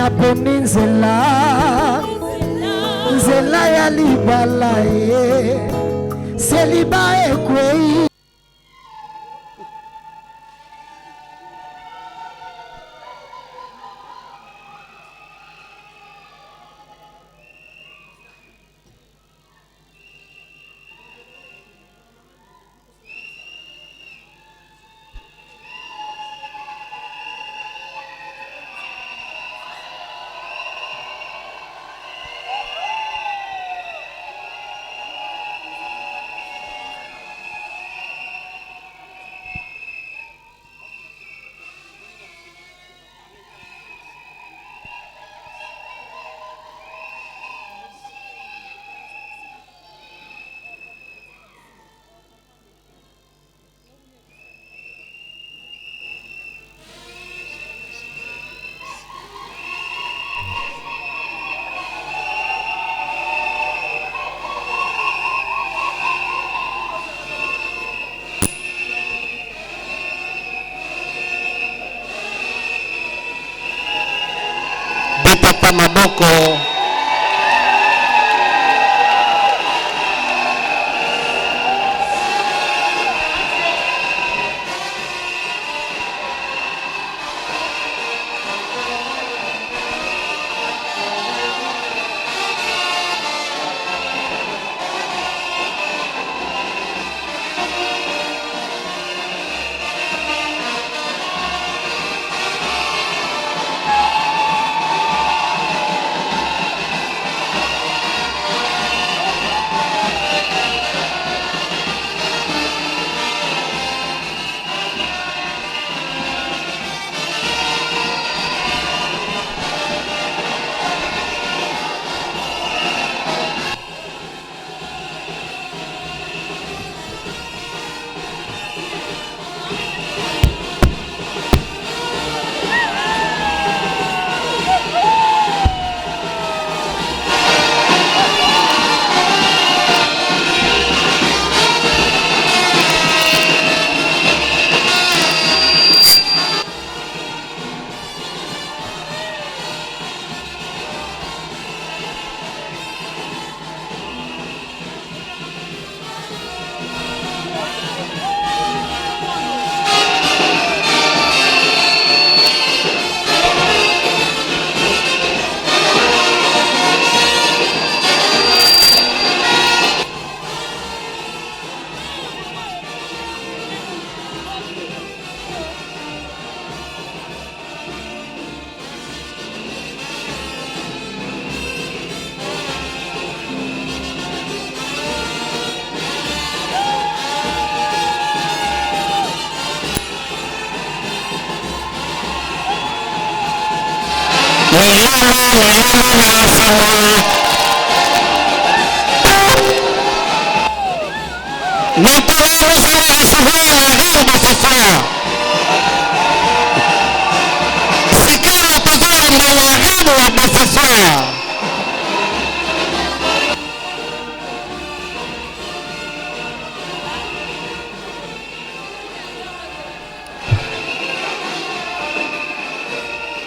naponi nzela ya libala ye seliba ekwei. Papa Maboko.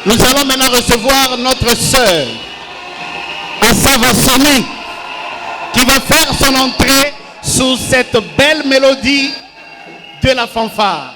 Nous allons maintenant recevoir notre sœur, Assava Somi, qui va faire son entrée sous cette belle mélodie de la fanfare.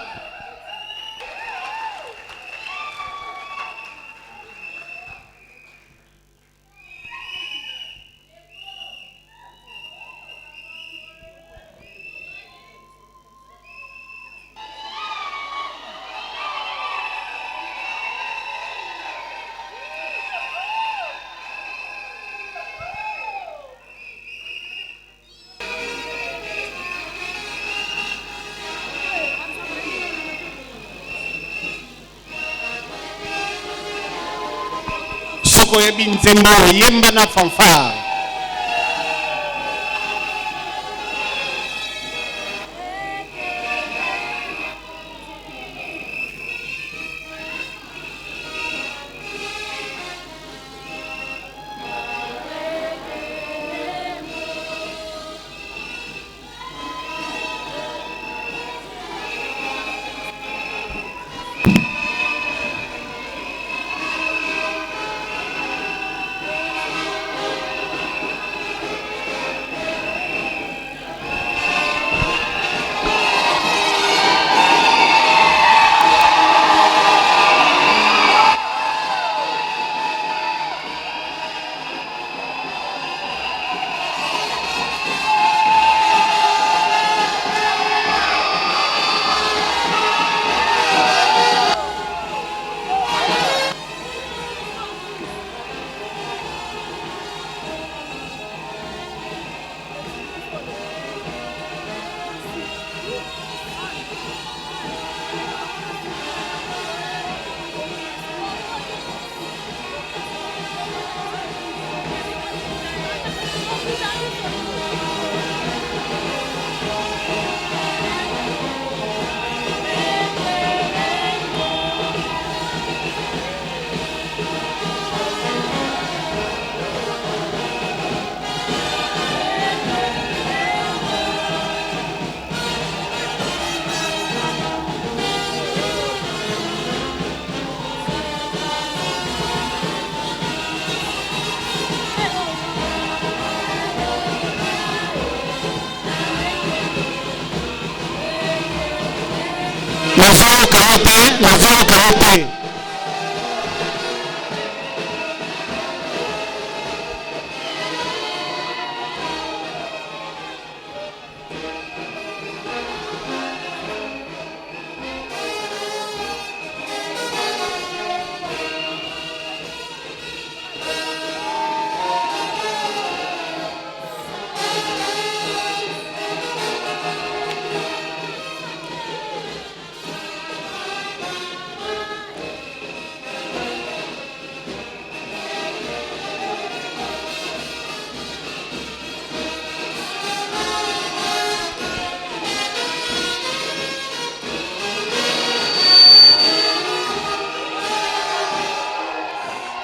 Sokoyebi nzembo yemba na fanfare.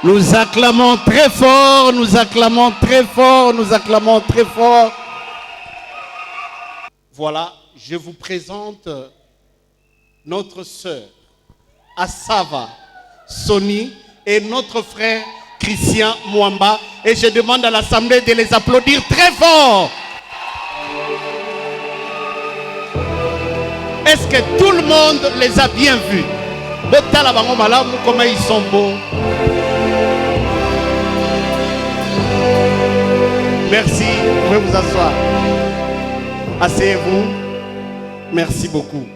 Nous acclamons très fort, nous acclamons très fort, nous acclamons très fort. Voilà, je vous présente notre sœur Asava Soni et notre frère Christian Mwamba. Et je demande à l'Assemblée de les applaudir très fort. Est-ce que tout le monde les a bien vus? Comment ils sont beaux. Merci, vous pouvez vous asseoir. Asseyez-vous. Merci beaucoup.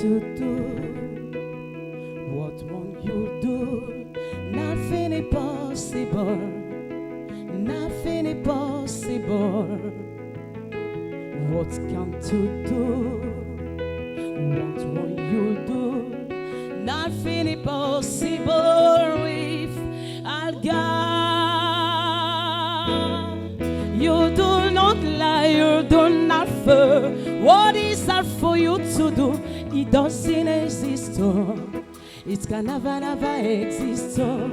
to do what won't you do? Nothing is possible, nothing is possible. What can to do? What won't you do? Nothing is possible if I'll God. You do not lie, you do not fear. What is hard for you to do? It doesn't exist. It can never exist. You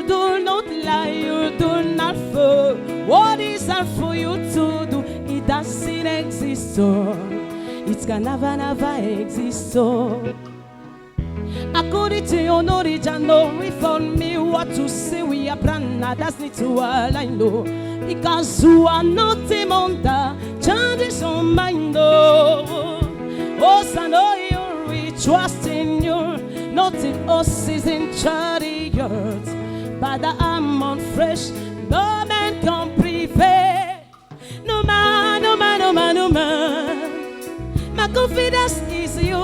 do not lie, you do not fear. What is hard for you to do? It doesn't exist. It can never exist. According to your knowledge and knowledge for me what to say, we are brand that's need to align. Because you are not a monster, changes your mind. Oh, I know we trust in you, not in us is in chariots, but the arm on fresh, no man can prepare. No man, no man, no man, no man. My confidence is you.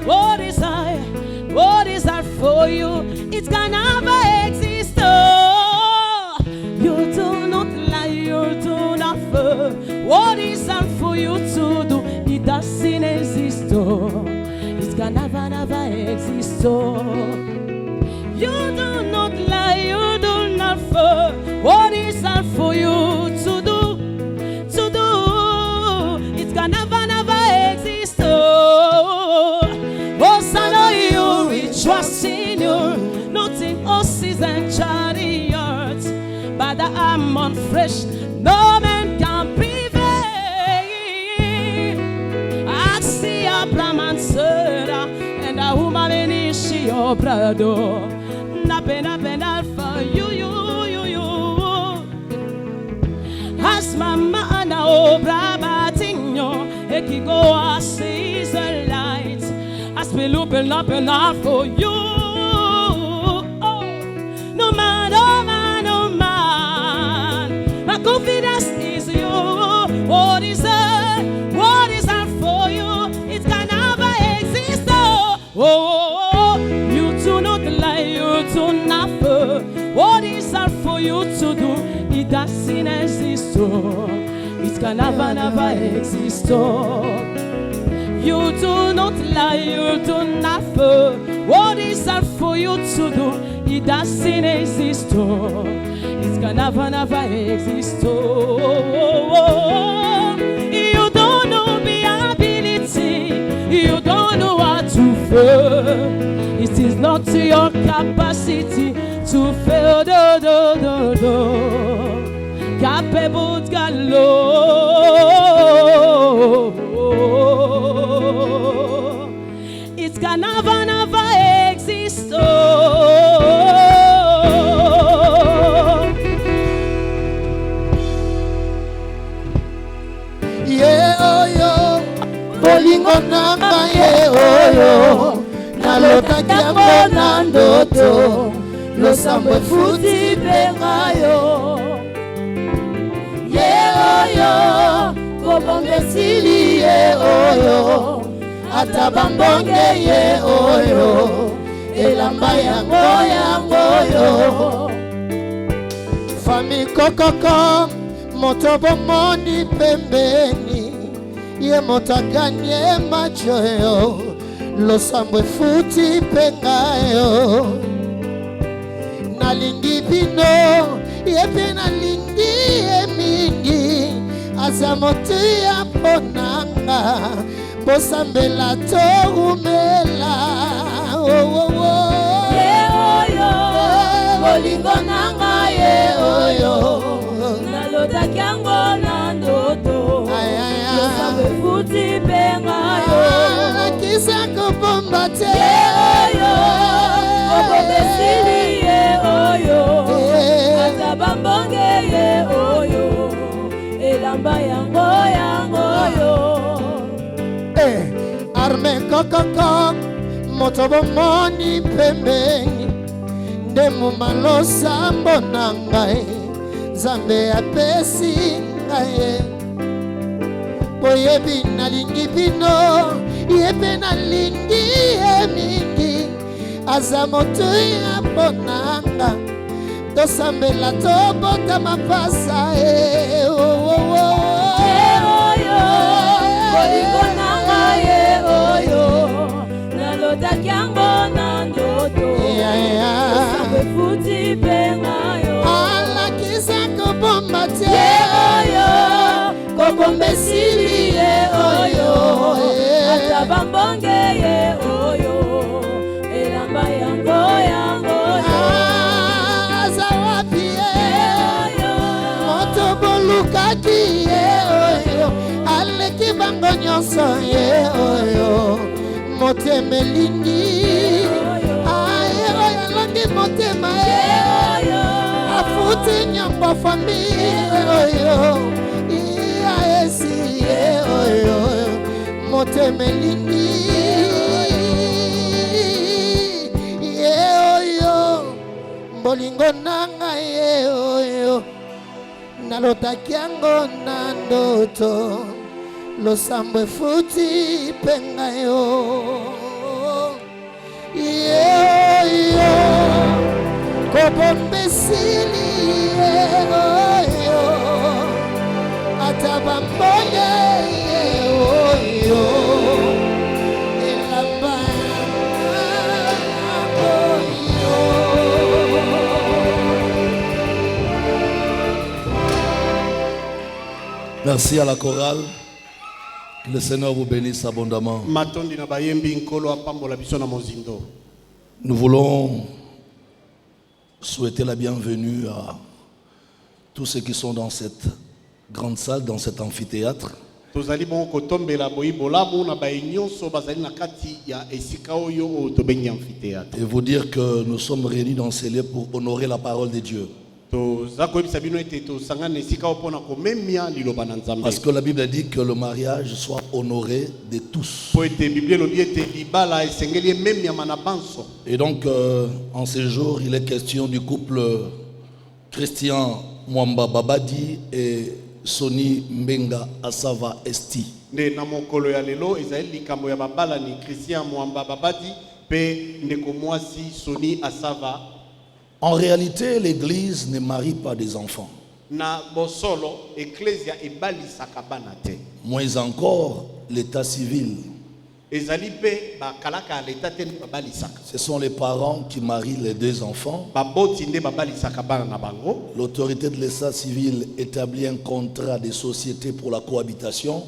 What is I? What is that for you? It can never exist. Oh, you do not lie, you do not fear. What is that for you to do? It doesn't exist. Oh, it can never exist. Oh, you do not lie, you do not fear. What is that for you to do? no prado. Napena for you. As mama na obra batinho, ekigo sees the light. As we open up for you. Oh, no man, my confidence is you. What is that for you? It can never exist. Oh, you do not lie, you do not fear. What is that for you to do? It doesn't exist. It can never exist. You do not lie, you do not fear. What is that for you to do? It doesn't exist. It can never exist. You don't know the ability. You don't know what to fear. It is not your capacity to fail. Capable gallo. It can never exist. Bolingo nanga ye oyo nalota kiambo na ndoto losambo futi pengayo ye oyo kobonge sili ye oyo ata bambonge ye oyo elamba yango yo fami kokoko moto bomoni pembeni ye motaganye macho yo losambo futi pengayo nalingi bino ye pe nalingi ye mingi aza moto ya ponanga bosambela torumela ye oyo bolingo nanga ye oyo nalotaki yango na ndoto futi pengayo kisa kopomba te ye oyo obobesili ye oyo ata bambonge ye oyo elamba yango yo arme kokoko moto bomoni pembeni nde mumalosa mbona ngai Nzambe apesi ngai boyebi nalingi bino yepe nalingi ye mingi aza moto ya bonanga tosambela tobota mapasa oyo bolingo nanga ye oyo nalotaki yango na ndoto osambe futi pengayo alakisa kobomba te oyo kobombesili ye oyo ata bambonge ye oyo elamba yango aza wapi ye moto bolukaki ye oyo aleki bango nyonso ye oyo motema elingi aye oyo alongi motema ye afuti nyambo famille oyo esi ye oyo motema elingi ye oyo bolingo nanga ye oyo nalotaki yango na ndoto losambo efuti pengayo ye oyo kobombesili ye oyo ata bambonge ye oyo elamba oyo. Merci à la chorale. Que le Seigneur vous bénisse abondamment. Nous voulons souhaiter la bienvenue à tous ceux qui sont dans cette grande salle, dans cet amphithéâtre. tozali bon kotombela boyibolamu na bayinyonso bazali na kati ya esika oyo oyo tobengi amphithéâtre. Et vous dire que nous sommes réunis dans ces lieux pour honorer la parole de Dieu. Parce que la Bible dit que le mariage soit honoré de tous. Et donc, en ces jours, il est question du couple Christian Mwamba Babadi et Soni Mbenga Asava Esti. En réalité, l'Église ne marie pas des enfants. Moins encore l'état civil. Ce sont les parents qui marient les deux enfants. L'autorité de l'état civil établit un contrat de société pour la cohabitation.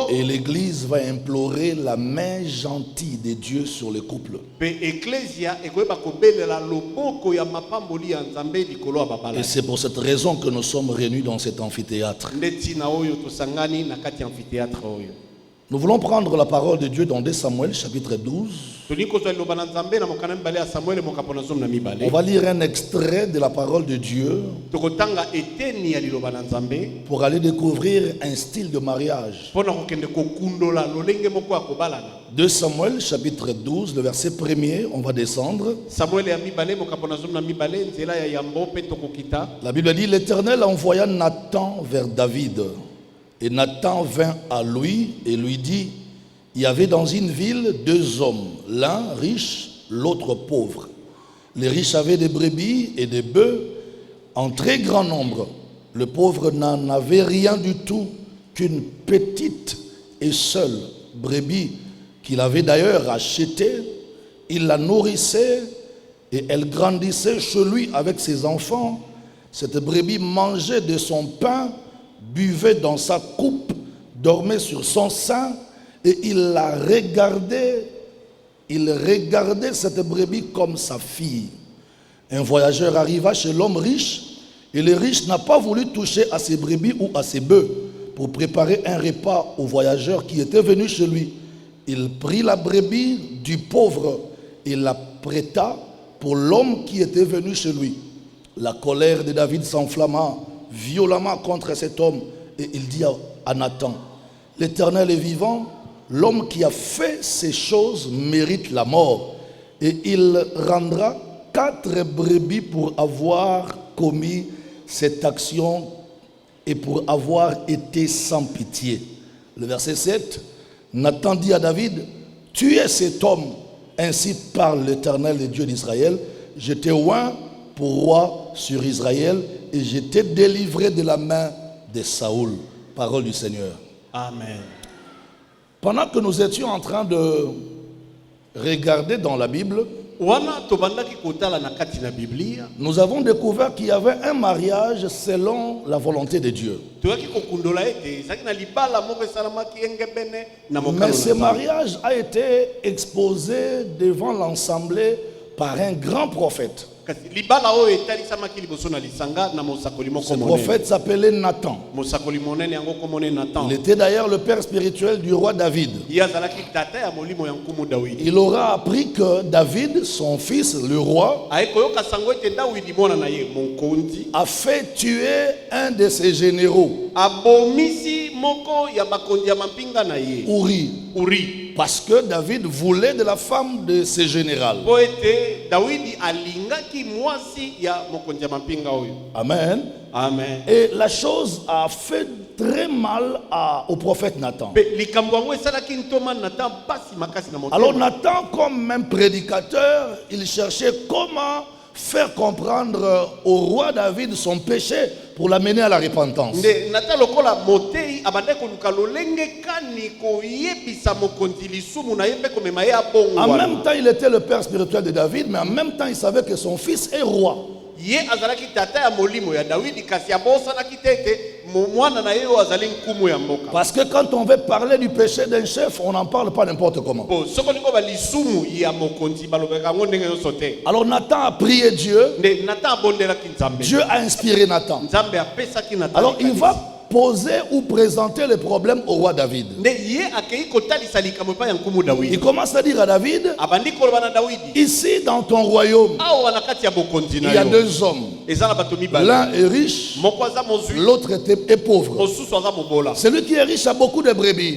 Et l'Église va implorer la main gentille de Dieu sur le couple. Et c'est pour cette raison que nous sommes réunis dans cet amphithéâtre. Nous voulons prendre la parole de Dieu dans 2 Samuel chapitre 12. On va lire un extrait de la parole de Dieu pour aller découvrir un style de mariage. 2 Samuel chapitre 12, le verset 1er, on va descendre. La Bible dit: l'Éternel envoya Nathan vers David. Et Nathan vint à lui et lui dit: il y avait dans une ville 2 hommes, l'un riche, l'autre pauvre. Les riches avaient des brebis et des bœufs en très grand nombre. Le pauvre n'en avait rien du tout qu'une petite et seule brebis qu'il avait d'ailleurs achetée. Il la nourrissait et elle grandissait chez lui avec ses enfants. Cette brebis mangeait de son pain, buvait dans sa coupe, dormait sur son sein, et il regardait cette brebis comme sa fille. Un voyageur arriva chez l'homme riche, et le riche n'a pas voulu toucher à ses brebis ou à ses bœufs pour préparer un repas au voyageur qui était venu chez lui. Il prit la brebis du pauvre et la prêta pour l'homme qui était venu chez lui. La colère de David s'enflamma violemment contre cet homme, et il dit à Nathan: l'Éternel est vivant, l'homme qui a fait ces choses mérite la mort, et il rendra 4 brebis pour avoir commis cette action et pour avoir été sans pitié. Le verset 7, Nathan dit à David: tu es cet homme, ainsi parle l'Éternel, le Dieu d'Israël, je t'ai oint pour roi sur Israël, et je t'ai délivré de la main de Saoul. Parole du Seigneur. Amen. Pendant que nous étions en train de regarder dans la Bible, nous avons découvert qu'il y avait un mariage selon la volonté de Dieu. Mais ce mariage a été exposé devant l'assemblée par un grand prophète. Ce prophète s'appelait Nathan. Il était d'ailleurs le père spirituel du roi David. Il aura appris que David, son fils, le roi, a fait tuer un de ses généraux, Uri. Parce que David voulait de la femme de ce général. Amen. Amen. Et la chose a fait très mal au prophète Nathan. Alors Nathan, comme un prédicateur, il cherchait comment faire comprendre au roi David son péché pour l'amener à la repentance. En même temps, il était le père spirituel de David, mais en même temps, il savait que son fils est roi. ye azalaki tata ya molimo ya David kasi abosanaki tete mwana na ye oyo azali nkumu ya mboka. Parce que quand on veut parler du péché d'un chef, on n'en parle pas n'importe comment. Po soko liko ba lisumu ya mokonzi balobeka ngo ndenge nyonso te. Alors Nathan a prié Dieu. Nde Nathan abondelaki Nzambe. Dieu a inspiré Nathan. Nzambe apesaki Nathan. Alors il va poser ou présenter les problèmes au roi David. Il commence à dire à David, ici dans ton royaume, il y a deux hommes. L'un est riche, l'autre est pauvre. Celui qui est riche a beaucoup de brebis.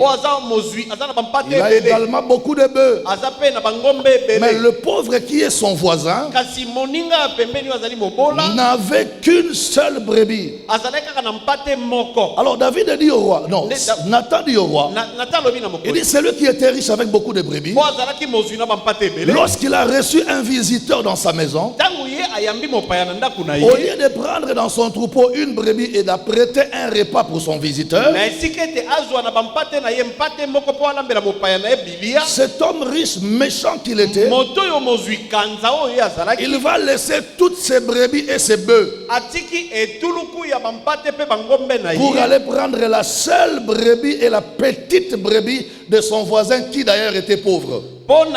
Il a également beaucoup de bœufs. Mais le pauvre qui est son voisin n'avait qu'une seule brebis. Alors David a dit au roi, non, Nathan dit au roi, il dit celui qui était riche avec beaucoup de brebis, lorsqu'il a reçu un visiteur dans sa maison, au lieu de prendre dans son troupeau une brebis et d'apprêter un repas pour son visiteur, cet homme riche, méchant qu'il était, il va laisser toutes ses brebis et ses bœufs pour aller prendre la seule brebis et la petite brebis de son voisin qui d'ailleurs était pauvre. Alors,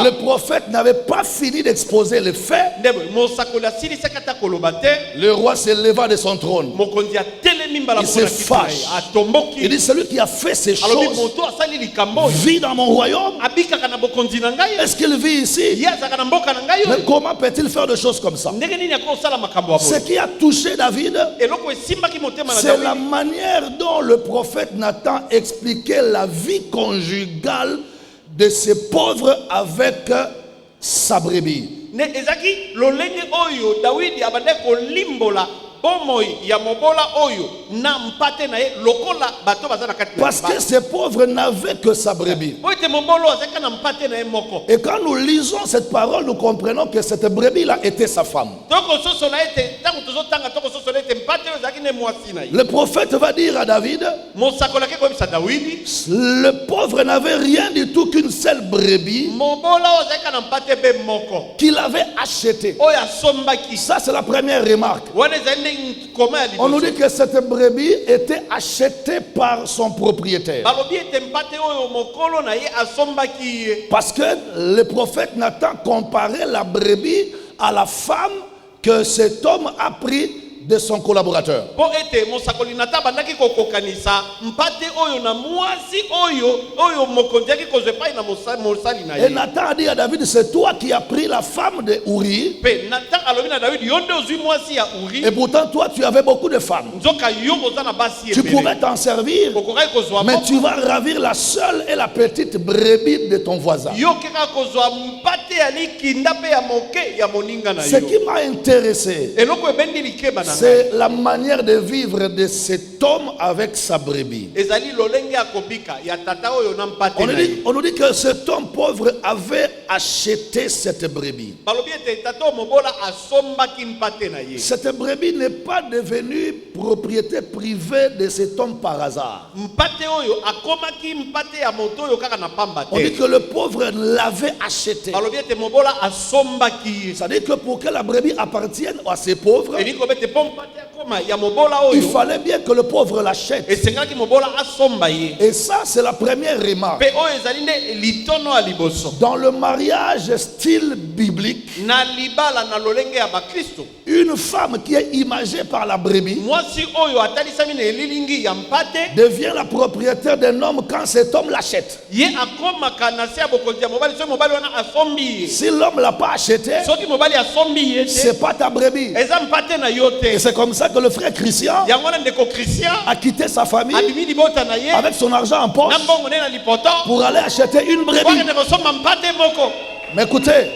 le prophète n'avait pas fini d'exposer les faits. Le roi se leva de son trône. Il se fâche. Il dit, celui qui a fait ces choses vit dans mon royaume. Est-ce qu'il vit ici? Mais comment peut-il faire des choses comme ça? Ce qui a touché David, c'est la manière dont le prophète Nathan expliquait la vie conjugale de ces pauvres avec sa brebis. Parce que ces pauvres n'avaient que sa brebis. Et quand nous lisons cette parole, nous comprenons que cette brebis-là était sa femme. Le prophète va dire à David, le pauvre n'avait rien du tout qu'une seule brebis qu'il avait achetée. Ça, c'est la première remarque. On nous dit que cette brebis était achetée par son propriétaire. Parce que le prophète Nathan comparait la brebis à la femme que cet homme a pris de son collaborateur. Et Nathan a dit à David, c'est toi qui as pris la femme de Uri. Et pourtant toi tu avais beaucoup de femmes. Tu pouvais t'en servir, mais tu vas ravir la seule et la petite brebis de ton voisin. Ce qui m'a intéressé, c'est la manière de vivre de cet homme avec sa brebis. On nous dit que cet homme pauvre avait acheté cette brebis. Cette brebis n'est pas devenue propriété privée de cet homme par hasard. On dit que le pauvre l'avait acheté. C'est-à-dire que pour que la brebis appartienne à ces pauvres, il fallait bien que le pauvre l'achète. Et ça, c'est la première remarque. Dans le mariage style biblique, une femme qui est imagée par la brebis devient la propriétaire d'un homme quand cet homme l'achète. Si l'homme ne l'a pas acheté, c'est pas ta brebis. Et c'est comme ça que le frère Christian a quitté sa famille avec son argent en poche pour aller acheter une brebis. Mais écoutez,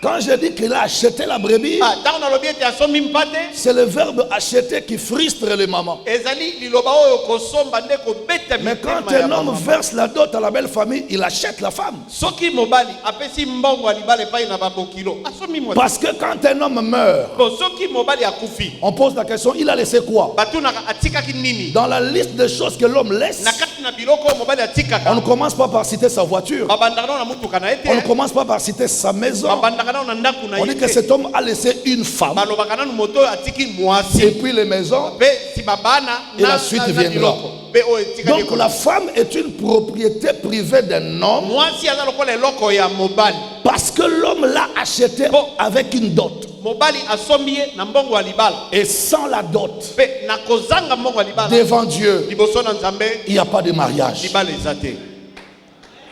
Quand je dis qu'il a acheté la brebis, ntango nalobi ete asombi mpate c'est le verbe acheter qui frustre les mamans. ezali liloba oyo kosomba nde kobeta Mais mitema quand ya un homme bamama. verse la dot à la belle famille, il achète la femme. soki mobali apesi mbongo ya libala epai na babokilo asombi mwasi. Parce que quand un homme meurt, Bon, soki mobali akufi on pose la question, il a laissé quoi? batunaka atikaki nini Dans la liste des choses que l'homme laisse, na kati na biloko oyo mobali atikaka on ne commence pas par citer sa voiture. babandaka nao na mutuka na ye On ne te commence pas par citer sa maison. babandaka nao na ndako na On ye dit que te cet homme a laissé une femme. balobaka nanu moto oyo atiki Et mwasi puis les maisons. mpe si babana Et la suite viendra. biloko mpe oyo etikaki Donc la femme est une propriété privée d'un homme mwasi aza lokola eloko ya mobali parce que l'homme l'a acheté avec une dot. mobali asombi ye na mbongo ya libala Et sans la dot, mpe na kozanga mbongo ya libala devant Dieu, liboso na nzambe il n'y a pas de mariage. libala eza te.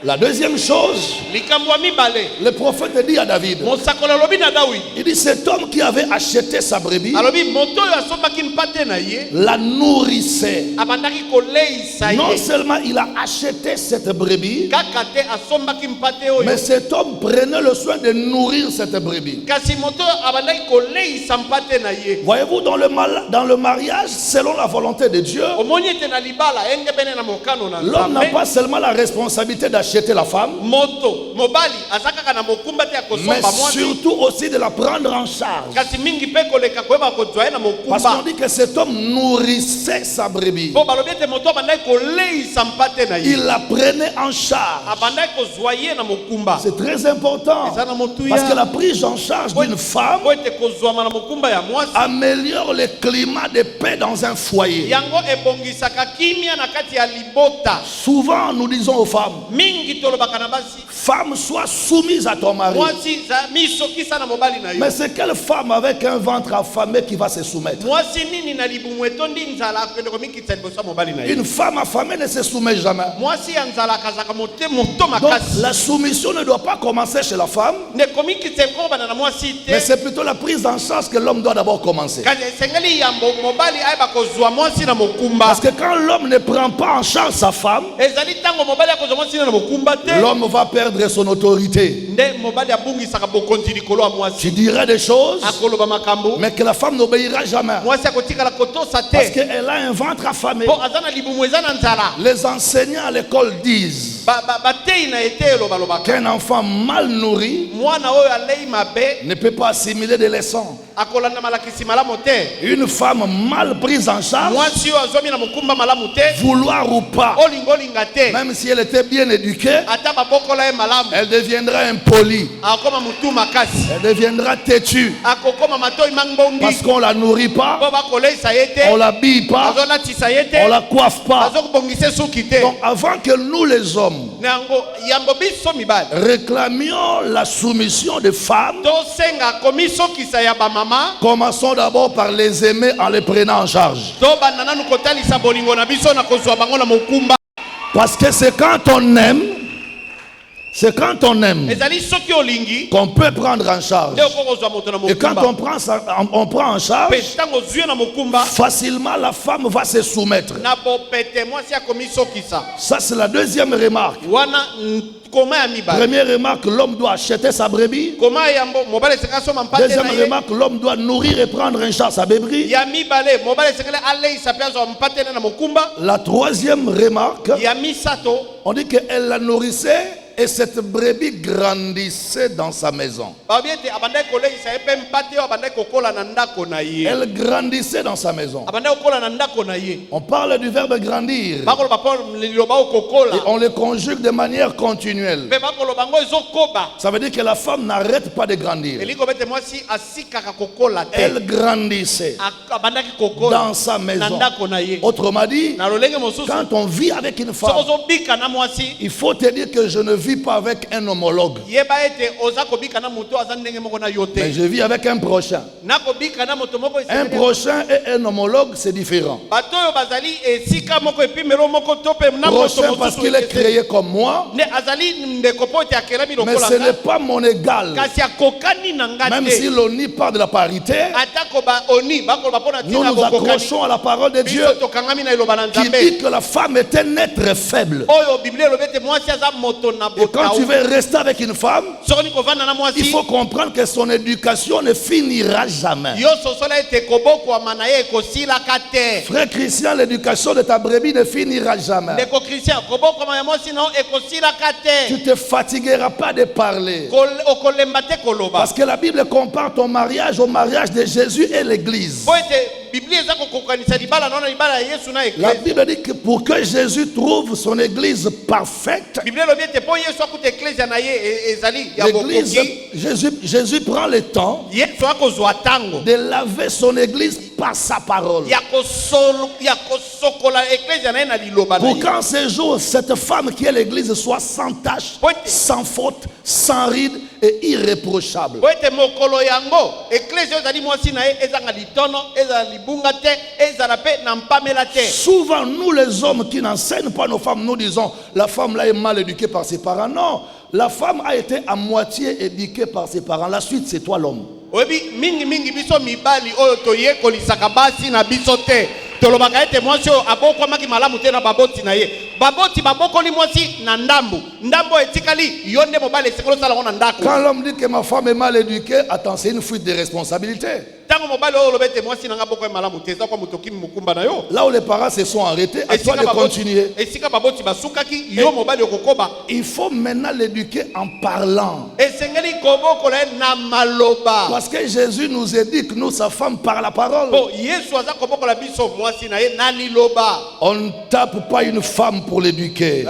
La deuxième chose, likambo ya mibale le prophète dit à David, mosakoli alobi na dawidi il dit cet homme qui avait acheté sa brebis alobi moto oyo asombaki mpate na ye la nourrissait. abandaki koleisa Non ye seulement il a acheté cette brebis, kaka te asombaki mpate oyo mais cet homme prenait le soin de nourrir cette brebis. kasi moto oyo abandaki koleisa mpate na ye. Voyez-vous, dans le mariage, selon la volonté de Dieu, omoni ete na libala enge pene na mokano na l'homme n'a nzambe pas seulement la responsabilité d'acheter la femme, moto mobali aza kaka na mokumba te ya mais kosomba mwasi surtout aussi de la prendre en charge. kasi mingi mpe koleka koyeba kozwa ye na Parce qu'on mokumba dit que cet homme nourrissait sa brebis. mpo balobi ete moto abandaki koleisa mpate na ye Il la prenait en charge. abandaki kozwa ye na mokumba C'est très important. eza na motuya Parce que la prise en charge d'une femme po ete kozwama na mokumba ya mwasi améliore le climat de paix dans un foyer. yango ebongisaka kimia na kati ya libota. Souvent, nous disons aux femmes, mingi tolobaka na basi femme, sois soumise à ton mari. mwasi misokisa na mobali na yo. Mais c'est quelle femme avec un ventre affamé qui va se soumettre? mwasi nini na libumu etondi nzala akende komikitisa liboso ya mobali na ye. Une femme affamée ne se soumet jamais. mwasi ya nzala akazaka moto Donc makasi la soumission ne doit pas commencer chez la femme, ne komikitisa ekobana na mwasi mais te c'est plutôt la prise en charge que l'homme doit d'abord commencer. kasi esengeli yambo mobali ayeba kozwa mwasi na mokumba Parce que quand l'homme ne prend pas en charge sa femme, ezali ntango mobali akozwa mwasi na mokumba te l'homme va perdre son autorité. nde mobali abungisaka bokonzi likolo ya Tu mwasi dirais des choses, akoloba makambo mais que la femme n'obéira jamais. mwasi akotikala kotosa Parce te qu'elle a un ventre affamé. mpo aza na libumu eza na nzala. Les enseignants à l'école disent batei na ete elobalobaka qu'un enfant mal nourri mwana oyo alei mabe ne peut pas assimiler des leçons. akolanda malakisi malamu te. Une femme mal prise en charge, mwasi oyo azwami na mokumba malamu te vouloir ou pas, olinga olinga te même si elle était bien éduquée, ata babokola ye malamu elle deviendra impolie, akokoma mutu makasi elle deviendra têtue. akokoma matoi mangbondi Parce qu'on la nourrit pas, mpo bakoleisa ye te on l'habille pas, azolatisa ye on te la coiffe pas. azokobongisa suki te. Donc avant que nous les hommes nango yambo biso mibali réclamions la soumission des femmes, tosenga komisokisa ya bamama commençons d'abord par les aimer en les prenant en charge. tobanda nanu kotalisa bolingo na biso na kozwa bango na mokumba. Parce que c'est quand on aime ezali soki olingi qu'on peut prendre en charge. nde okokozwa moto na Et quand mokumba on prend en charge, mpe ntango ozwi na mokumba facilement la femme va se soumettre. na bopete mwasi akomisokisa Ça, c'est la deuxième remarque. wana koma ya mibali. Première remarque, l'homme doit acheter sa brebis. koma yambo mobali esengeli asomba mpate Deuxième na ye. remarque, l'homme doit nourrir et prendre en charge sa brebis. ya mibale mobali esengeli aleisa mpe azwa mpate na mokumba. La troisième remarque, ya misato on dit qu'elle la nourrissait et cette brebis grandissait dans sa maison. babi ete abandaki koleisa ye mpe mpate oyo abandaki kokola na ndako na ye. Elle grandissait dans sa maison. abandaki kokola na ndako na ye. On parle du verbe grandir bakoloba mpo liloba oyo kokola et on le conjugue de manière continuelle. mpe bakoloba ngo ezokoba Ça veut dire que la femme n'arrête pas de grandir. elingi koba ete mwasi asikaka kokola te. Elle grandissait abandaki kokola dans sa na maison. ndako na ye. Autrement dit, na lolenge mosusu quand on vit avec une soki femme, ozobika na mwasi il faut te dire que je ne vis pas avec un homologue, yeba ete oza kobika na moto aza ndenge moko na yo te. mais je vis avec un prochain. nakobika na moto moko Un prochain et un homologue, c'est différent. bato oyo bazali esika moko epimelo moko to mpe na moto Prochain parce qu'il est créé comme moi, nde azali ndeko mpo ete akelami mais lokola ce n'est nga pas mon égal. kasi akokani na nga Même te. si l'ONU parle de la parité, atako baoni bakoloba mpo na nous ntina nous bokokani accrochons à la parole de Dieu biso tokangami na eloba na qui nzambe dit que la femme est un être faible. oyo biblia elobi ete mwasi aza moto na Et quand tu veux rester avec une femme, soki kovanda na mwasi il faut comprendre que son éducation ne finira jamais. yo sosola ete kobokwama na ye ekosilaka te. Frère Christian, l'éducation de ta brebis ne finira jamais. ndeko Christian kobokwama ya mwasi nao ekosilaka te. Tu ne te fatigueras pas de parler. okolemba te koloba. Parce que la Bible compare ton mariage au mariage de Jésus et l'Église. po ete biblia eza kokokanisa libala naona libala ya yesu na La eklesi. Bible dit que pour que Jésus trouve son Église parfaite, biblia elobi ete mpo yesu akuta eklezia na ye ezali ya l'Église, bokoki. Jésus prend le temps yesu akozwa ntango de laver son Église par sa parole. ya kosokola eklezia na ye na liloba na Pour ye. qu'en ce jour, cette femme qui est l'Église soit sans tache, sans faute, sans ride et irréprochable. po ete mokolo yango eklezia oyo ezali mwasi na ye ezanga litono ezala libunga te ezala mpe na mpamela te. Souvent, nous les hommes qui n'enseignent pas nos femmes, nous disons, la femme là est mal éduquée par ses parents. Non, la femme a été à moitié éduquée par ses parents. La suite, c'est toi l'homme. oyebi mingi biso mibali oyo toyekolisaka basi na biso te tolobaka ete mwasi oyo abokwamaki malamu te na baboti na ye. baboti babokoli mwasi na ndambu etikali yo nde mobali esekoli osala ngo na ndako. Quand l'homme dit que ma femme est mal éduquée, attends, c'est une fuite de responsabilité. ntango mobali oyo olobi ete mwasi nanga bokoye malamu te eza kwa motoki mokumba na yo. Là où les parents se sont arrêtés, à toi de continuer. esika baboti basukaki yo mobali okokoba. Il faut maintenant l'éduquer en parlant. esengeli kobokola ye na maloba. Parce que Jésus nous éduque, nous, sa femme, par la parole. po yesu aza kobokola biso mwasi na ye na liloba. On ne tape pas une femme pour l'éduquer.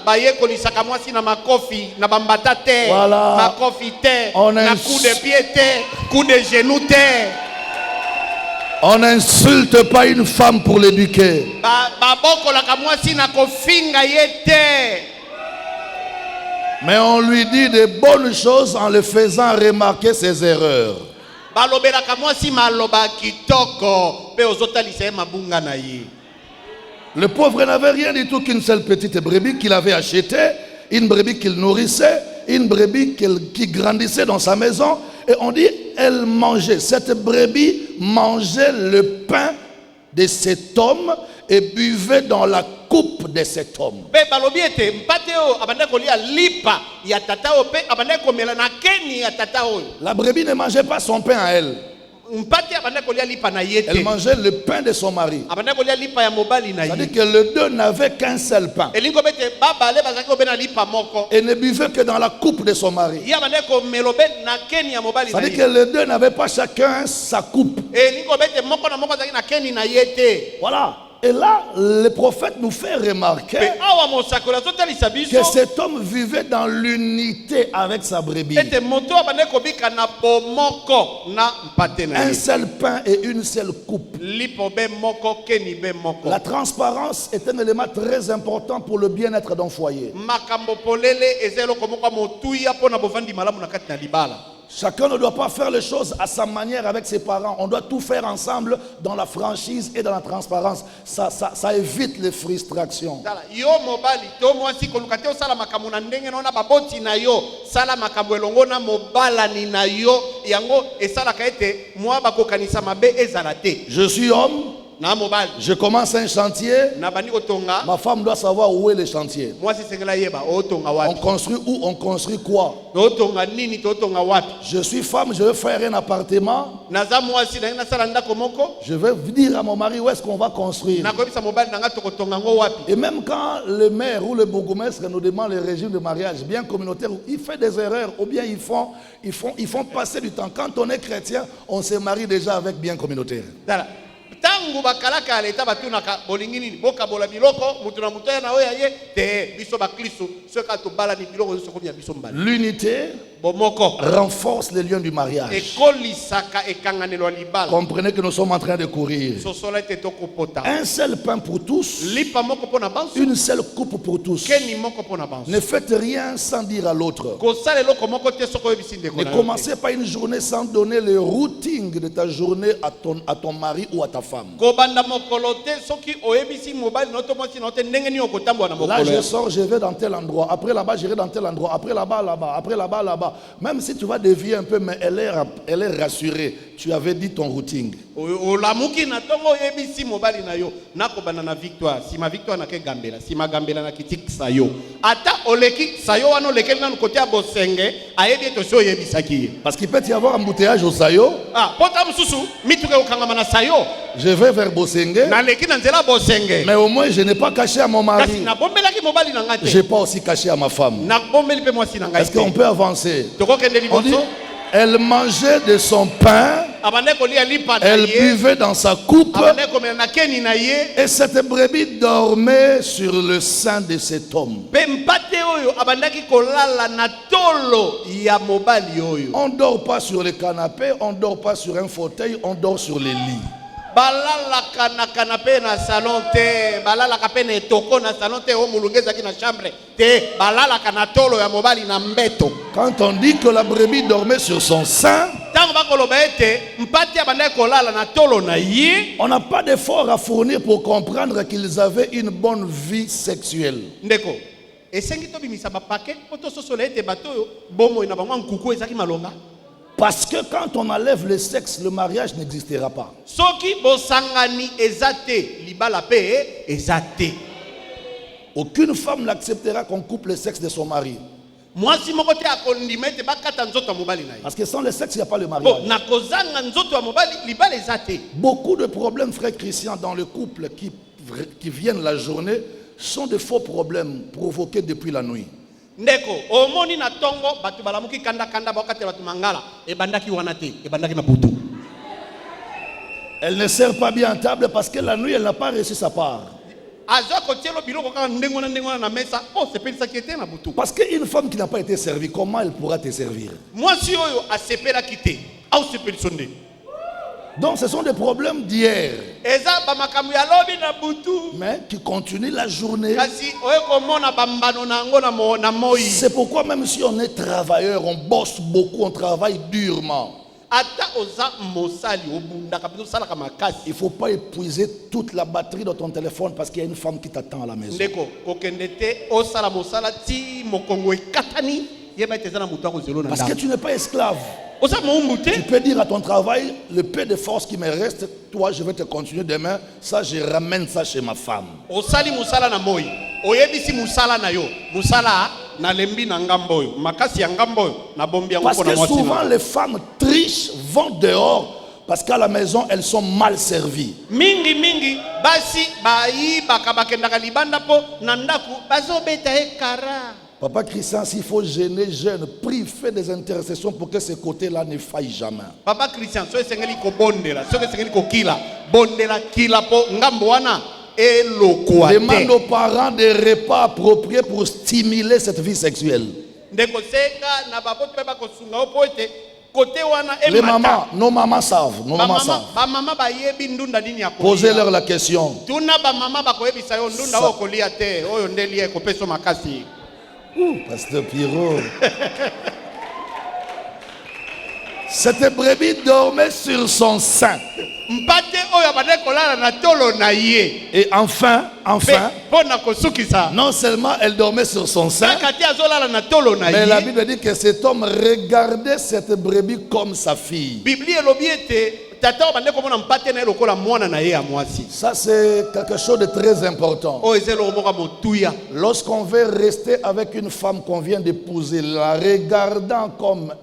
bayekolisaka mwasi na makofi na bambata te. Voilà. makofi te On na ins- coup de pied te coup de genou te. On n'insulte pas une femme pour l'éduquer. babokolaka mwasi na kofinga ye te. Mais on lui dit de bonnes choses en le faisant remarquer ses erreurs. balobelaka mwasi maloba kitoko mpe ozotalisa ye mabunga na ye. Le pauvre n'avait rien du tout qu'une seule petite brebis qu'il avait achetée, une brebis qu'il nourrissait, une brebis qui grandissait dans sa maison. Et on dit, elle mangeait. Cette brebis mangeait le pain de cet homme et buvait dans la coupe de cet homme. mpe balobi ete mpate oyo abandaki kolia lipa ya tata oyo mpe abandaki komela na keni ya tata oyo. La brebis ne mangeait pas son pain à elle. mpate abandaki kolia lipa na ye te. Elle mangeait le pain de son mari. abandaki kolia lipa ya mobali na ye. C'est-à-dire que les deux n'avaient qu'un seul pain. elingi kobe ete babale bazalaki kobe na lipa moko. Et ne buvaient que dans la coupe de son mari. ye abandaki komela obe na keni ya mobali na C'est-à-dire ye. que les deux n'avaient pas chacun sa coupe. elingi kobe ete moko na moko azalaki na keni na ye te. Voilà. Et là, le prophète nous fait mpe remarquer awa mosakoli azotalisa biso que cet homme vivait dans l'unité avec sa brebis. ete moto abandaki kobika na bomoko na mpate na Un ye. seul pain et une seule coupe. lipo be moko keni be moko. La transparence est un élément très important pour le bien-être d'un foyer. makambo polele eza eloko moko ya motuya mpo na bovandi malamu na kati na libala. Chacun ne doit pas faire les choses à sa manière avec ses parents. On doit tout faire ensemble dans la franchise et dans la transparence. Ça évite les frustrations. tala yo mobali to mwasi koluka te osala makambo na ndenge naona baboti na yo sala makambo elongo na mobalani na yo yango esalaka ete mwa bakokanisa mabe ezala te. Je suis homme, na mobali je commence un chantier. na bandi kotonga Ma femme doit savoir où est le chantier. mwasi esengela yeba otonga On wapi construit où, on construit quoi. totonga nini totonga wapi. Je suis femme, je veux faire un appartement. naza mwasi nangi nasala ndako moko Je vais dire à mon mari où est-ce qu'on va construire. nakoyebisa mobali nanga tokotonga ngo wapi. Et même quand le maire ou le bourgmestre nous demande le régime de mariage bien communautaire, il fait des erreurs ou bien ils font passer du temps. Quand on est chrétien, on se marie déjà avec bien communautaire. tala ntango bakalaka ya leta batunaka bolingi nini bokabola biloko mutu na mutu aya na oyo ya ye te biso baklisto soki tobalani biloko nyonso komi ya biso mbala. L'unité bomoko renforce les liens du mariage. ekolisaka ekanganelo ya libala. Comprenez que nous sommes en train de courir. sosola ete tokopota Un seul pain pour tous, lipa moko mpo na banso une seule coupe pour tous. keni moko mpo na banso. Ne faites rien sans dire à l'autre. kosala eloko moko te soki oyebisi ndeko Ne na yo te. commencez pas une journée sans donner le routing de ta journée à ton mari ou à ta femme. kobanda mokolo te soki oyebisi mobali na yo to mwasi na yo te ndenge nini okotambola na Là, mokolo je ya. sors, je vais dans tel endroit. Après là-bas, j'irai dans tel endroit. Après là-bas, là-bas. Après là-bas, là-bas. pas. Même si tu vas dévier un peu, mais elle est rassurée. Tu avais dit ton routing. Olamuki na tongo yebisi mobali na yo nakobana na victoire si ma victoire na ke gambela si ma gambela na kitik sayo ata oleki sayo wano lekeli na côté ya bosenge ayebi to so yebisaki Parce qu'il peut y avoir embouteillage au sayo. ah pota mususu mituke okangama na sayo Je vais vers Bosenge. na leki na nzela bosenge Mais au moins je n'ai pas caché à mon kasi mari. na bombelaki mobali na ngate Je n'ai pas aussi caché à ma femme. na bombeli pe mwasi na ngate Est-ce qu'on peut avancer? tokokende On dit, liboso elle mangeait de son pain, abande kolia lipa na elle ye buvait dans sa coupe, abande komela na keni na ye et cette brebis dormait sur le sein de cet homme. pe mpate oyo abandaki kolala na tolo ya mobali oyo On ne dort pas sur le canapé, on ne dort pas sur un fauteuil, on dort sur les lits. balalaka na canapé na salon te balalaka pe na etoko na salon te o mulungu ezalaki na chambre te balalaka na tolo ya mobali na mbeto Quand on dit que la brebis dormait sur son sein, ntango bakoloba ete mpati abandaki kolala na tolo na ye on n'a pas d'effort à fournir pour comprendre qu'ils avaient une bonne vie sexuelle. ndeko esengi tobimisa bapake po tososola ete bato oyo bomoi na bango nkuku ezalaki malonga Parce que quand on enlève le sexe, le mariage n'existera pas. soki bosangani eza te libala pe eza te Aucune femme n'acceptera qu'on coupe le sexe de son mari. mwasi moko te akondima ete bakata nzoto ya mobali na ye Parce que sans le sexe, il n'y a pas le bo mariage. na kozanga nzoto ya mobali libala eza te Beaucoup de problèmes, frères chrétiens, dans le couple qui viennent la journée sont de faux problèmes provoqués depuis la nuit. ndeko omoni na tongo bato balamuki kanda bakatela bato mangala ebandaki wana te ebandaki na butu Elle ne sert pas bien à table parce que la nuit, elle n'a pas reçu sa part. azwa kotielo biloko kaka ndengo na mesa o sepelisaki ete na butu Parce qu'une femme qui n'a pas été servie, comment elle pourra te servir? mwasi oyo asepelaki te ausepeliso nde Donc ce sont des problèmes d'hier, eza bamakambo ya lobi na butu mais qui continuent la journée. kasi oyo komona bambano na yango na moi C'est pourquoi même si on est travailleur, on bosse beaucoup, on travaille durement. ata oza mosali obundaka mpe osalaka makasi Il ne faut pas épuiser toute la batterie de ton téléphone parce qu'il y a une femme qui t'attend à la maison. ndeko kokende te osala mosala ti mokongo ekatani yeba ete eza na moto akozelo na Parce que ndako tu n'es pas esclave. oza moumbu te Tu peux dire à ton travail, le peu de force qui me reste, toi je vais te continuer demain, ça je ramène ça chez ma femme. osali mosala na moi oyebisi mosala na yo mosala na lembi na ngambo oyo makasi ya ngambo oyo na bombi yango Parce mpona que mwasi souvent na les femmes trichent, vont dehors, parce qu'à la maison elles sont mal servies. mingi basi bayibaka bakendaka libanda mpo na ndako bazobeta ye kara Papa Christian, s'il faut gêner, jeune, prie, fais des intercessions pour que ce côté-là ne faille jamais. papa christian soki esengeli kobondela soki esengeli kokila bondela kila mpo ngambo wana elokwa Demande te aux parents des repas appropriés pour stimuler cette vie sexuelle. ndeko senga na baboto mpe bakosunga yo mpo ete kote wana Les emata mamans, nos mamans savent, nos mamans savent. bamama bayebi ndunda nini ya kolia Posez-leur la question. tuna bamama bakoyebisa yo ndunda oyo kolia te oyo nde lia ekopesa makasi Pasteur Pierrot. Cette brebis dormait sur son sein. mpate oyo abandaki kolala na tolo na ye Et enfin, mpe mpo na kosukisa non seulement elle dormait sur son sein, kaka te azolala na tolo na mais la ye Bible dit que cet homme regardait cette brebis comme sa fille. biblia elobi ete tata oyo bandeki komona mpate na ye lokola mwana na ye ya mwasi Ça, c'est quelque chose de très important. oyo eza eloko moko ya motuya Lorsqu'on veut rester avec une femme qu'on vient d'épouser, la regardant comme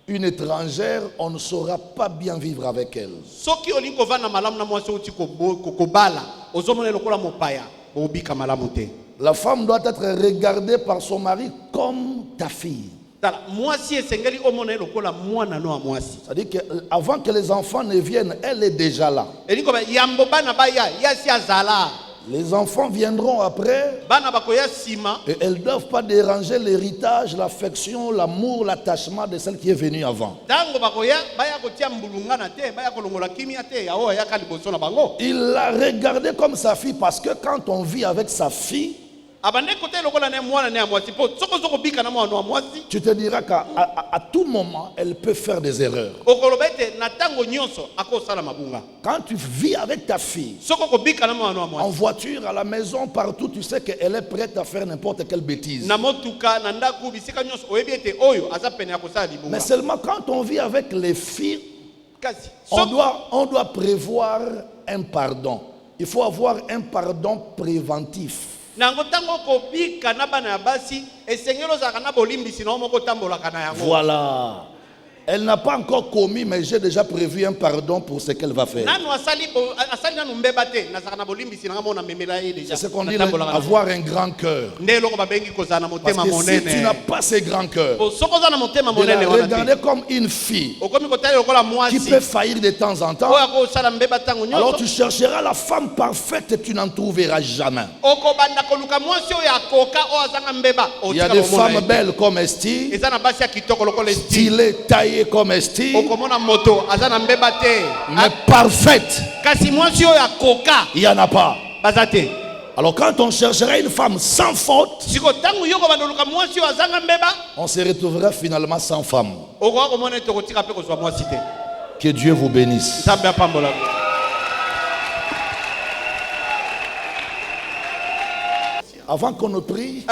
une étrangère, on ne saura pas bien vivre avec elle. soki olingi kovanda malamu na mwasi outi kobala ozomona ye lokola mopaya obika malamu te La femme doit être regardée par son mari comme ta fille. tala mwasi esengeli omona ye lokola mwana no ya mwasi C'est-à-dire qu'avant que les enfants ne viennent, elle est déjà là. elingi koba yambo bana baya yasi azala Les enfants viendront après bana bakoya nsima et elles ne doivent pas déranger l'héritage, l'affection, l'amour, l'attachement de celle qui est venue avant. ntango bakoya baya kotia mbulungana te baya kolongola kimia te ya oyo ayaka liboso na bango Il l'a regardée comme sa fille parce que quand on vit avec sa fille, Tu te diras qu'à à tout moment, elle peut faire des erreurs. Quand tu vis avec ta fille, en voiture, à la maison, partout, tu sais qu'elle est prête à faire n'importe quelle bêtise. Mais seulement quand on vit avec les filles, on doit prévoir un pardon. Il faut avoir un pardon préventif. Voilà. Elle n'a pas encore commis, mais j'ai déjà prévu un pardon pour ce qu'elle va faire. C'est ce qu'on dit, avoir un grand cœur. Parce que si tu n'as pas ce grand cœur, de la regarder comme une fille qui peut faillir de temps en temps, alors tu chercheras la femme parfaite et tu n'en trouveras jamais. Il y a des femmes belles comme Esti, stylées, taillées comme Esti, mais parfaite, il n'y en a pas. Alors quand on chercherait une femme sans faute, on se retrouvera finalement sans femme. Que Dieu vous bénisse. Avant qu'on ne prie,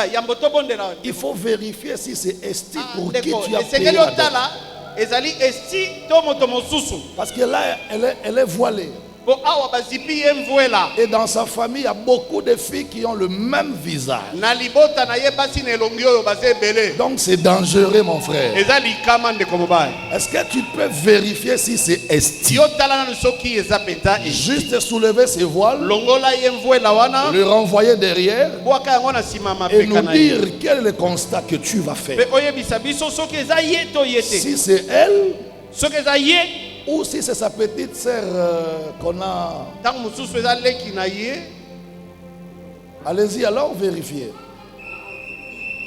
il faut vérifier si c'est Esti pour qui tu as payé la dot. Parce que là, elle est voilée. Et dans sa famille, il y a beaucoup de filles qui ont le même visage. Donc c'est dangereux, mon frère. Est-ce que tu peux vérifier si c'est Esti? Juste soulever ses voiles, le renvoyer derrière et nous dire quel est le constat que tu vas faire. Si c'est elle, ou si c'est sa petite sœur qu'on a. Allez-y alors vérifiez.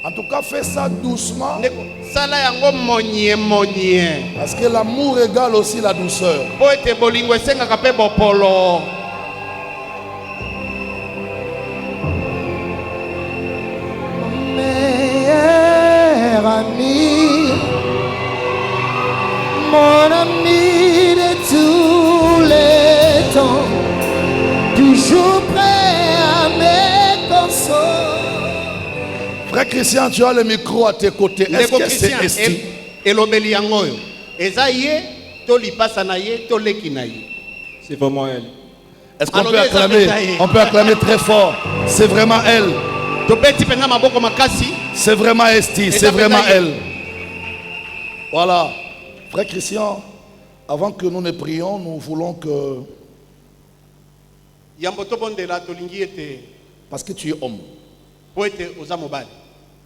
En tout cas, fais ça doucement. Parce que l'amour égale aussi la douceur. Meilleur ami, mon ami de tous les temps, toujours prêt à me consoler. Frère Christian, tu as le micro à tes côtés. Est-ce que c'est Esti? C'est vraiment elle. Est-ce qu'on peut acclamer? On peut acclamer très fort. C'est vraiment elle. C'est vraiment Esti. C'est vraiment elle. Voilà. Frère Christian, avant que nous ne prions, nous voulons que... Parce que tu es homme.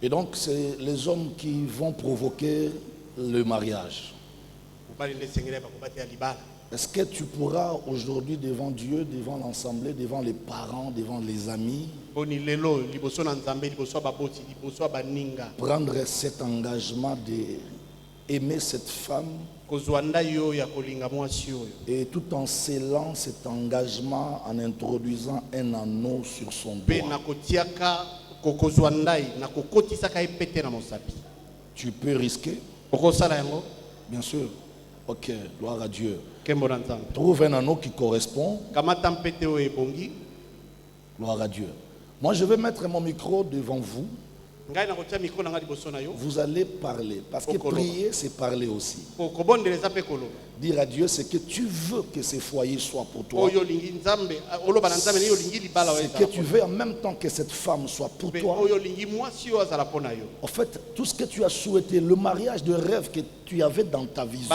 Et donc, c'est les hommes qui vont provoquer le mariage. Est-ce que tu pourras aujourd'hui devant Dieu, devant l'Assemblée, devant les parents, devant les amis, prendre cet engagement d'aimer cette femme et tout en scellant cet engagement en introduisant un anneau sur son doigt? Tu peux risquer? Bien sûr. Ok, gloire à Dieu. Trouve un anneau qui correspond. Gloire à Dieu. Moi, je vais mettre mon micro devant vous. Vous allez parler. Parce que prier, c'est parler aussi. Dire à Dieu ce que tu veux que ce foyer soit pour toi. Ce que tu veux en même temps que cette femme soit pour toi. En fait, tout ce que tu as souhaité, le mariage de rêve que tu avais dans ta vision.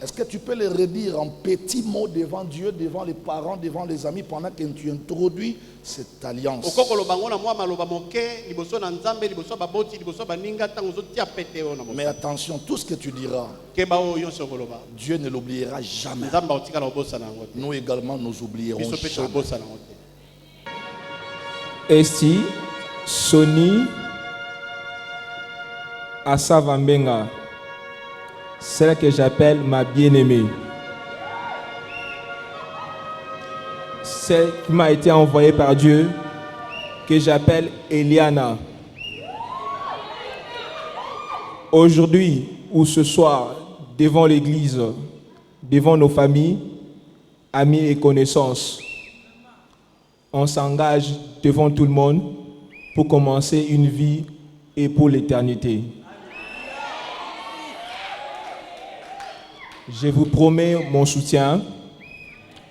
Est-ce que tu peux le redire en petits mots devant Dieu, devant les parents, devant les amis pendant que tu introduis cette alliance? Mais attention, tout ce que tu diras, Dieu ne l'oubliera jamais. Nous également, nous oublierons jamais. Esti, Sony, Assa Vambenga, celle que j'appelle ma bien-aimée, celle qui m'a été envoyée par Dieu que j'appelle Eliana. Aujourd'hui ou ce soir, devant l'Église, devant nos familles, amis et connaissances, on s'engage devant tout le monde pour commencer une vie et pour l'éternité. Je vous promets mon soutien,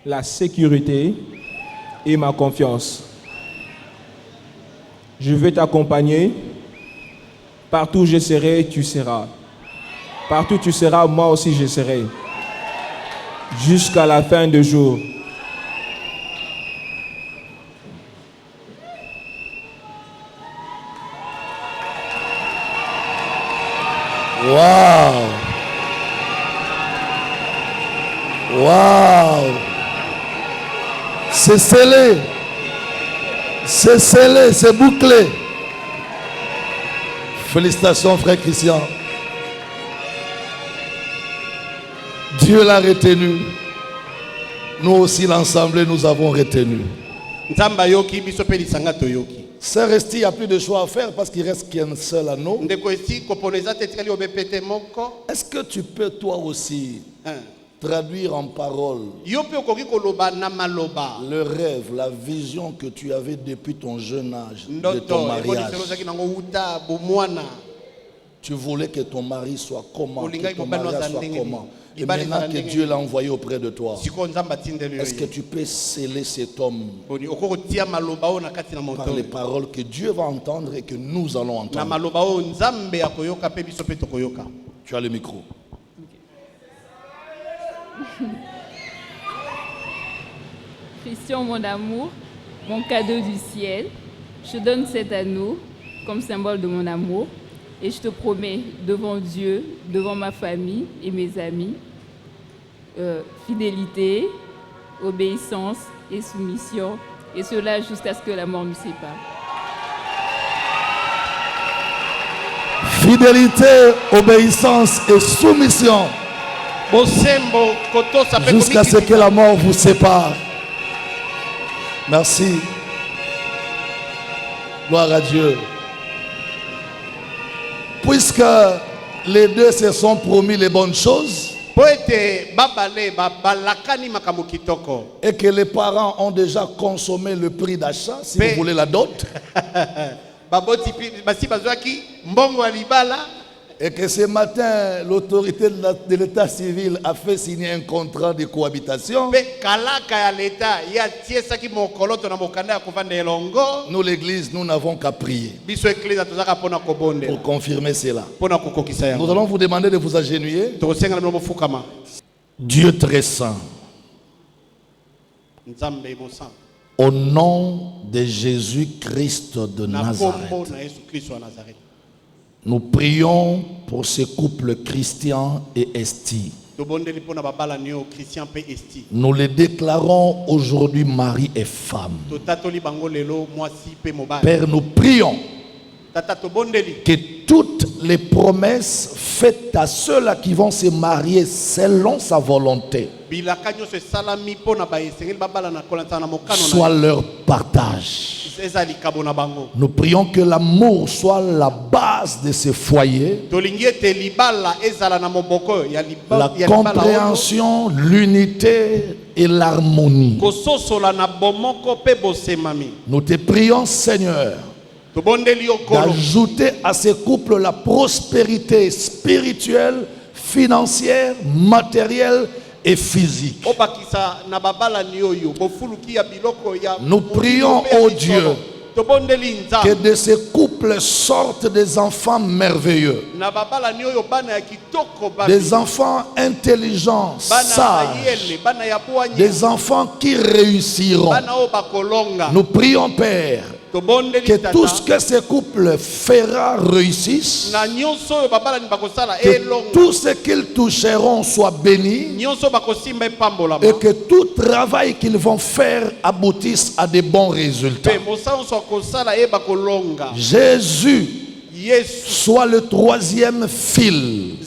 la sécurité et ma confiance. Je veux t'accompagner. Partout où je serai, tu seras. Partout où tu seras, moi aussi je serai. Jusqu'à la fin du jour. Waouh! Waouh! C'est scellé. C'est scellé, c'est bouclé. Félicitations, frère Christian. Dieu l'a retenu. Nous aussi, l'ensemble, nous avons retenu. Sœur Esti, il n'y a plus de choix à faire parce qu'il reste qu'un seul anneau. Est-ce que tu peux toi aussi traduire en parole le rêve, la vision que tu avais depuis ton jeune âge de ton mariage? Tu voulais que ton mari soit comment, que ton mariage soit comment. Et maintenant que Dieu l'a envoyé auprès de toi, est-ce que tu peux sceller cet homme par les paroles que Dieu va entendre et que nous allons entendre? Tu as le micro. Christian, mon amour, mon cadeau du ciel, je donne cet anneau comme symbole de mon amour et je te promets devant Dieu, devant ma famille et mes amis, fidélité, obéissance et soumission, et cela jusqu'à ce que la mort nous sépare. Fidélité, obéissance et soumission jusqu'à ce que la mort vous sépare. Merci. Gloire à Dieu. Puisque les deux se sont promis les bonnes choses et que les parents ont déjà consommé le prix d'achat, si vous voulez la dot, et que ce matin, l'autorité de l'état civil a fait signer un contrat de cohabitation, nous, l'église, nous n'avons qu'à prier pour confirmer cela. Nous allons vous demander de vous agenouiller. Dieu très saint, au nom de Jésus-Christ de Nazareth, nous prions pour ce couple Christian et Esti. Nous les déclarons aujourd'hui mari et femme. Père, nous prions que toutes les promesses faites à ceux-là qui vont se marier selon sa volonté soient leur partage. Nous prions que l'amour soit la base de ce foyer, la compréhension, l'unité et l'harmonie. Nous te prions, Seigneur, d'ajouter à ces couples la prospérité spirituelle, financière, matérielle et physique. Nous prions, ô Dieu, que de ces couples sortent des enfants merveilleux, des enfants intelligents, sages, des enfants qui réussiront. Nous prions, Père, que tout ce que ces couples fera réussisse, que tout ce qu'ils toucheront soit béni, et que tout travail qu'ils vont faire aboutisse à de bons résultats. Jésus soit le troisième fil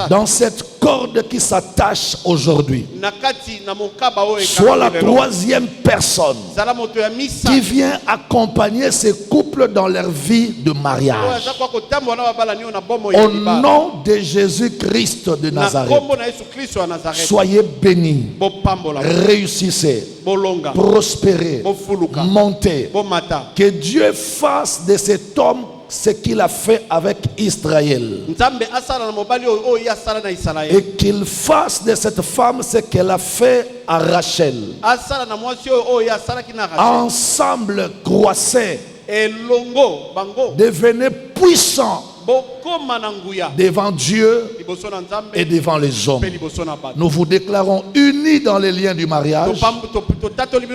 dans cette corde qui s'attache aujourd'hui nakati na mokaba oyo soit la troisième personne zala moto ya misa qui vient accompagner ces couples dans leur vie de mariage. aza kwa kotambola na babala nio na bomo Au nom de Jésus-Christ de na Nazareth, kombo na Yesu Kristo ya Nazareth soyez bénis, bopambola réussissez, bolonga prospérez, bofuluka montez. bomata Que Dieu fasse de cet homme ce qu'il a fait avec Israël. nzambe asala na mobali oyo oyo asala na Israël Et qu'il fasse de cette femme ce qu'elle a fait à Rachel. asala na mwasi oyo oyo asala ki na Rachel Ensemble, croissez, elongo bango devenez puissants bokoma na nguya devant Dieu liboso na nzambe et devant les hommes. pe liboso na bato Nous vous déclarons unis dans les liens du mariage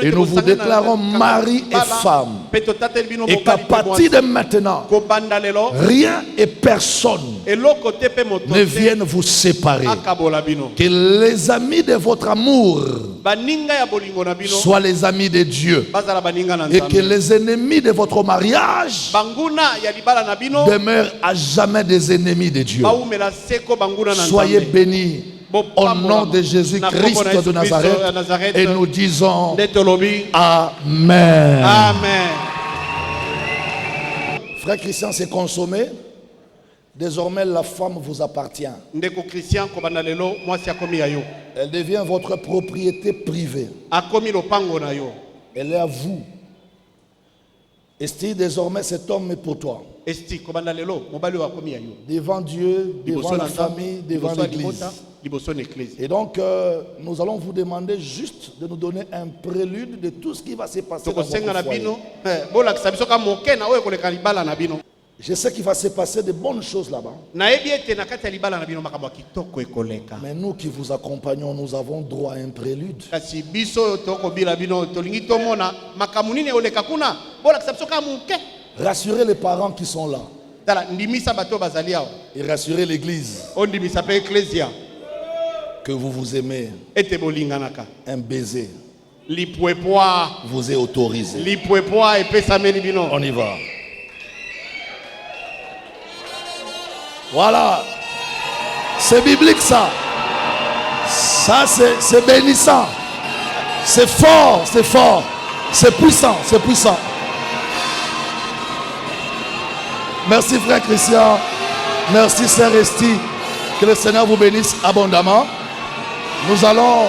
et nous vous déclarons mari et femme. Et qu'à partir de maintenant, kobanda lelo rien et personne eloko te pe moto ne vienne vous séparer. akabola bino Que les amis de votre amour baninga ya bolingo na bino soient les amis de Dieu. bazala baninga na Et que nzambe les ennemis de votre mariage banguna ya libala na bino demeurent à jamais des ennemis de Dieu. baumela seko banguna na Soyez nzambe bénis au nom de Jésus-Christ de Nazareth. Et nous disons nde tolobi Amen. amen. Frère Christian s'est consommé. Désormais, la femme vous appartient. ndeko Christian kobanda lelo mwasi akomi ya yo Elle devient votre propriété privée. akomi lopango na yo Elle est à vous. Esti, désormais, cet homme est pour toi. esti kobanda lelo mobali oyo akomi ya yo Devant Dieu, devant liboso la na nzambe famille, devant liboso ya l'église. libota liboso na eklise Et donc, nous allons vous demander juste de nous donner un prélude de tout ce qui va se passer dans tokosenga na votre foyer. bino bolakisa biso ka moke na oyo ekoleka libala na bino Je sais qu'il va se passer de bonnes choses là-bas. nayebi ete na kati ya libala na bino makambo ya kitoko ekoleka Mais nous qui vous accompagnons, nous avons droit à un prélude. kasi biso oyo tokobila bino tolingi tomona makambo nini eoleka kuna bolakisa biso ka moke Rassurez les parents qui sont là. tala ndimisa bato oyo bazali awa Et rassurez l'église ondimisa mpe eklesia que vous vous aimez. ete bolinganaka Un baiser lipwepwa vous est autorisé. lipwepwa epesameli bino On y va. Voilà. C'est biblique ça. Ça c'est bénissant. C'est fort, c'est fort. C'est puissant, c'est puissant. Merci frère Christian. Merci sœur Esti. Que le Seigneur vous bénisse abondamment. Nous allons...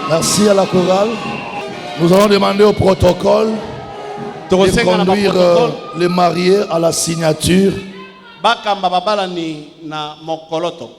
Merci à la chorale. Nous allons demander au protocole de tokosenga na conduire baprotokole les mariés à la signature. bakamba babalani na mokoloto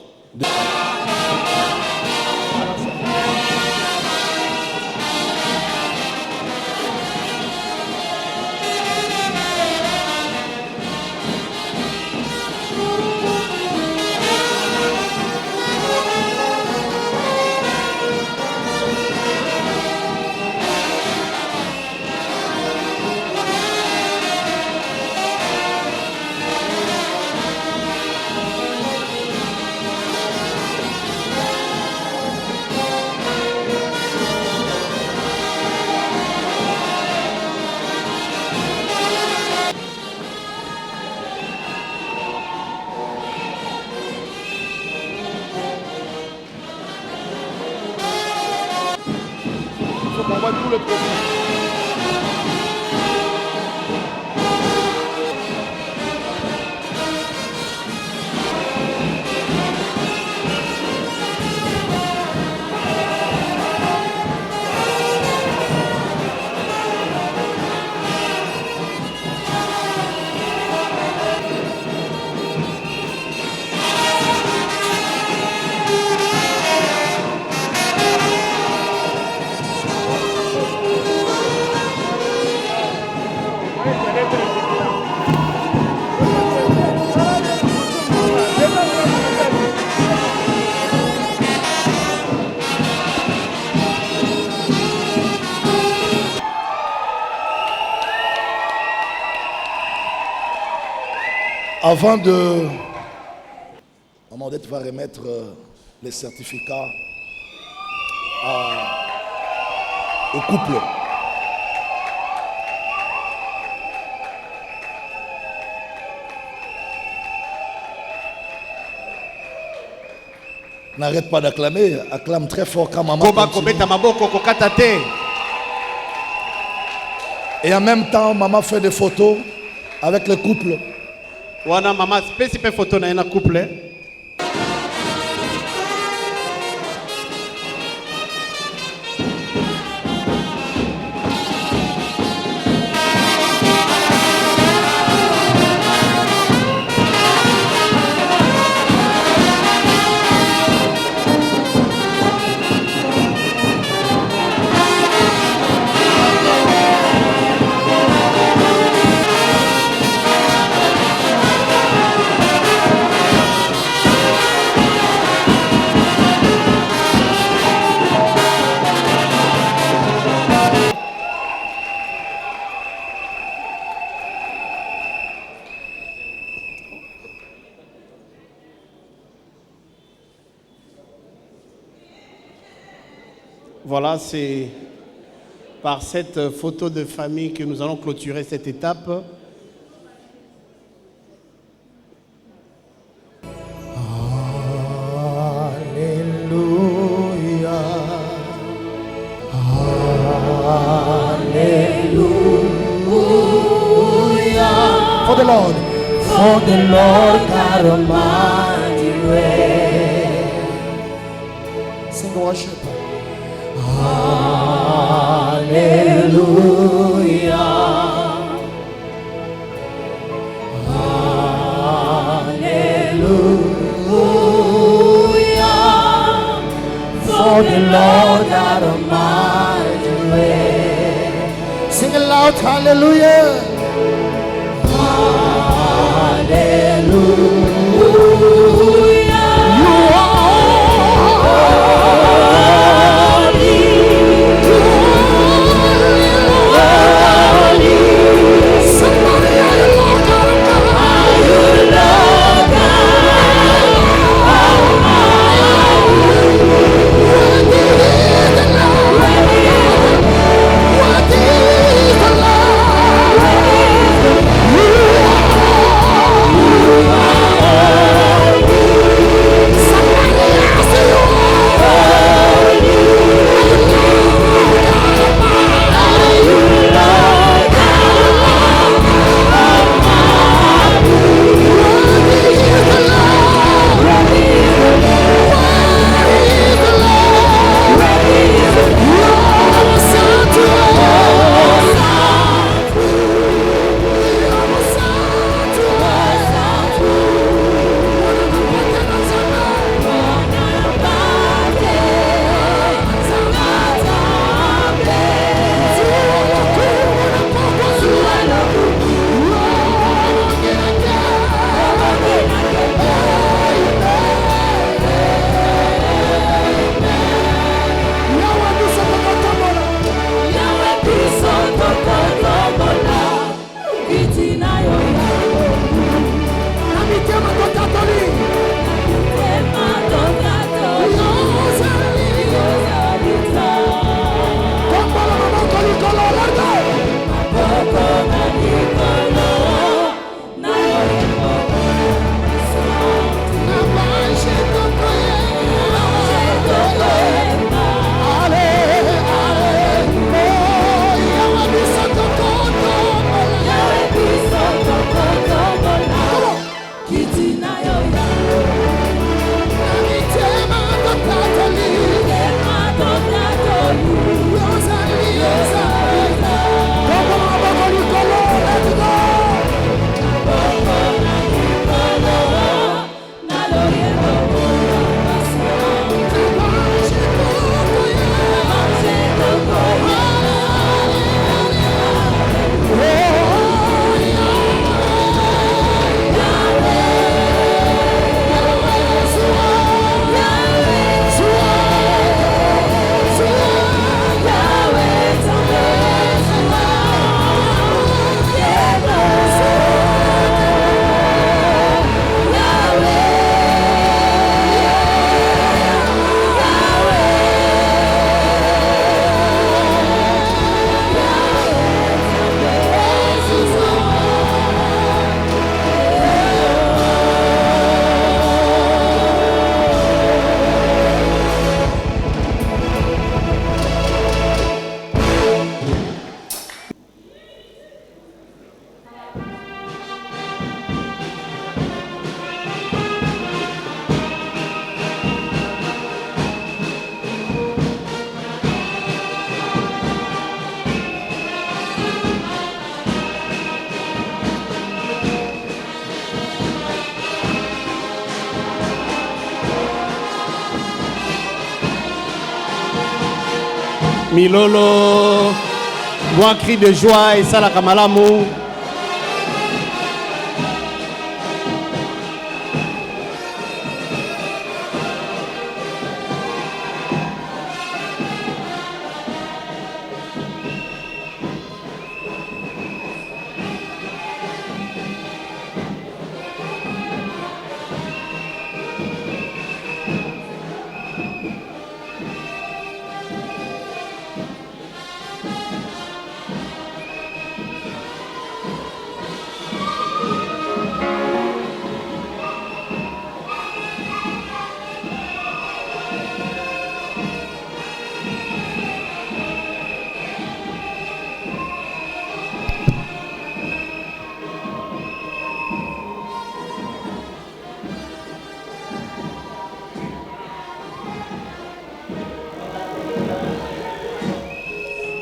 le problème. Avant de... Maman Odette va remettre les certificats au couple. N'arrête pas d'acclamer, acclame très fort quand maman continue. Et en même temps, maman fait des photos avec le couple. Wana mama spécifique photo na ina couple. Voilà, c'est par cette photo de famille que nous allons clôturer cette étape. Alléluia. Alléluia. For the Lord. For the Lord God Almighty reigns. Sing worship. Hallelujah. Hallelujah. For the Lord God Almighty reigns. Sing it loud, hallelujah. Hallelujah. You are Milolo, voix cri de joie et ça la kamalamu.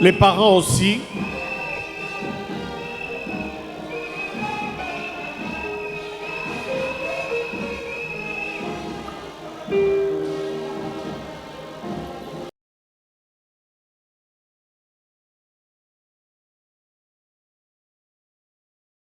Les parents aussi